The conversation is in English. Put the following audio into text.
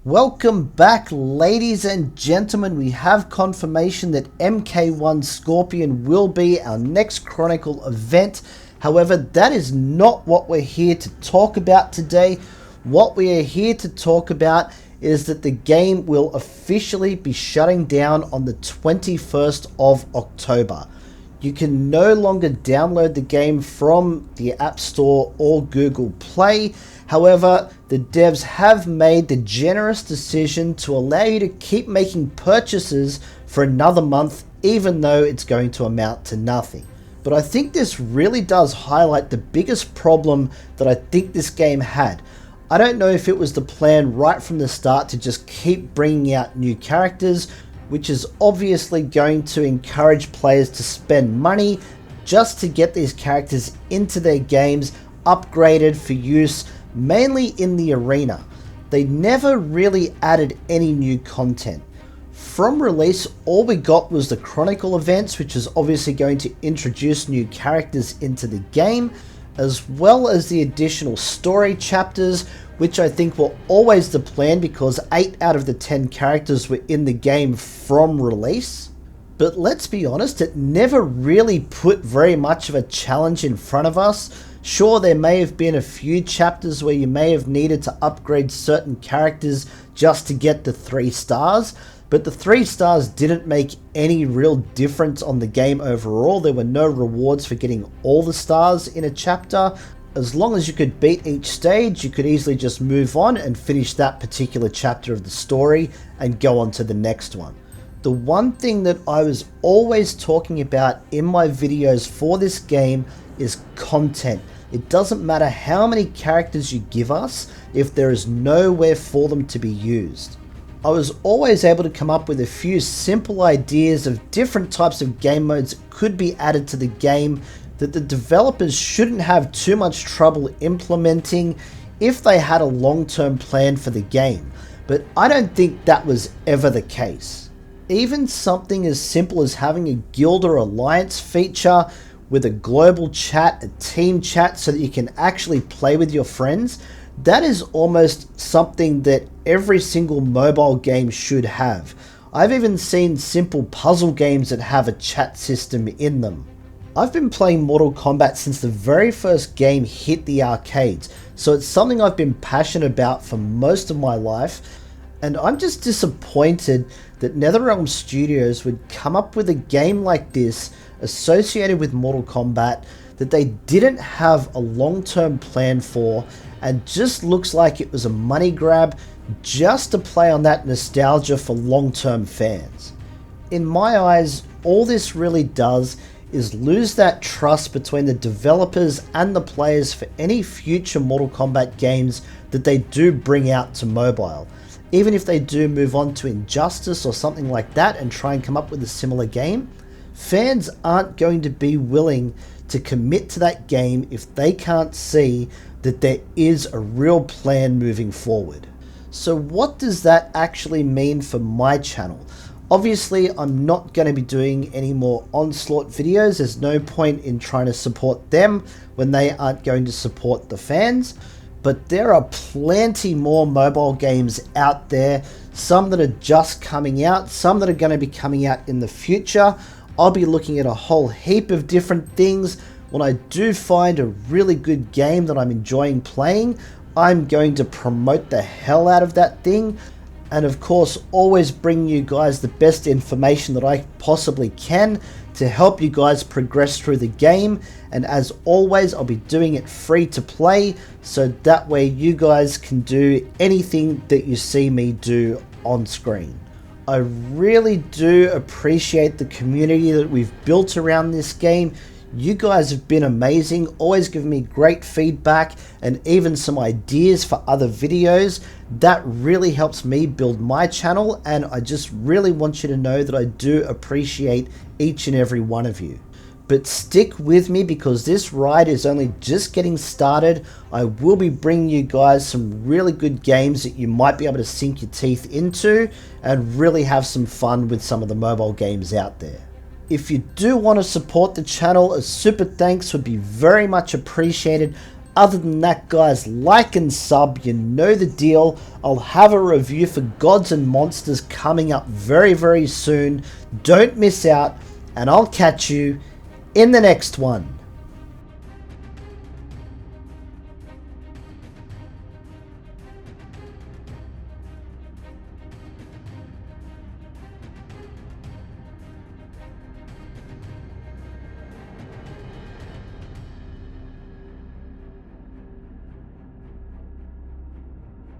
Welcome back, ladies and gentlemen. We have confirmation that MK1 Scorpion will be our next Chronicle event. However, that is not what we're here to talk about today. What we are here to talk about is that the game will officially be shutting down on the 21st of October. You can no longer download the game from the App Store or Google Play. However, the devs have made the generous decision to allow you to keep making purchases for another month, even though it's going to amount to nothing. But I think this really does highlight the biggest problem that I think this game had. I don't know if it was the plan right from the start to just keep bringing out new characters, which is obviously going to encourage players to spend money just to get these characters into their games, upgraded for use, mainly in the arena. They never really added any new content. From release, all we got was the Chronicle events, which is obviously going to introduce new characters into the game, as well as the additional story chapters, which I think were always the plan because 8 out of the 10 characters were in the game from release. But let's be honest, it never really put very much of a challenge in front of us. Sure, there may have been a few chapters where you may have needed to upgrade certain characters just to get the 3 stars, but the 3 stars didn't make any real difference on the game overall. There were no rewards for getting all the stars in a chapter. As long as you could beat each stage, you could easily just move on and finish that particular chapter of the story and go on to the next one. The one thing that I was always talking about in my videos for this game is content. It doesn't matter how many characters you give us if there is nowhere for them to be used. I was always able to come up with a few simple ideas of different types of game modes that could be added to the game that the developers shouldn't have too much trouble implementing if they had a long-term plan for the game. But I don't think that was ever the case. Even something as simple as having a guild or alliance feature with a global chat, a team chat, so that you can actually play with your friends, that is almost something that every single mobile game should have. I've even seen simple puzzle games that have a chat system in them. I've been playing Mortal Kombat since the very first game hit the arcades, so it's something I've been passionate about for most of my life, and I'm just disappointed that NetherRealm Studios would come up with a game like this associated with Mortal Kombat that they didn't have a long-term plan for, and just looks like it was a money grab just to play on that nostalgia for long-term fans. In my eyes, all this really does is lose that trust between the developers and the players for any future Mortal Kombat games that they do bring out to mobile. Even if they do move on to Injustice or something like that and try and come up with a similar game, fans aren't going to be willing to commit to that game if they can't see that there is a real plan moving forward. So what does that actually mean for my channel? Obviously, I'm not going to be doing any more Onslaught videos. There's no point in trying to support them when they aren't going to support the fans. But there are plenty more mobile games out there, some that are just coming out, some that are going to be coming out in the future. I'll be looking at a whole heap of different things. When I do find a really good game that I'm enjoying playing, I'm going to promote the hell out of that thing. And of course, always bring you guys the best information that I possibly can to help you guys progress through the game. And as always, I'll be doing it free to play, so that way you guys can do anything that you see me do on screen. I really do appreciate the community that we've built around this game. You guys have been amazing, always giving me great feedback and even some ideas for other videos. That really helps me build my channel, and I just really want you to know that I do appreciate each and every one of you. But stick with me because this ride is only just getting started. I will be bringing you guys some really good games that you might be able to sink your teeth into and really have some fun with some of the mobile games out there. If you do want to support the channel, a super thanks would be very much appreciated. Other than that, guys, like and sub, you know the deal. I'll have a review for Gods and Monsters coming up very, very soon. Don't miss out, and I'll catch you in the next one.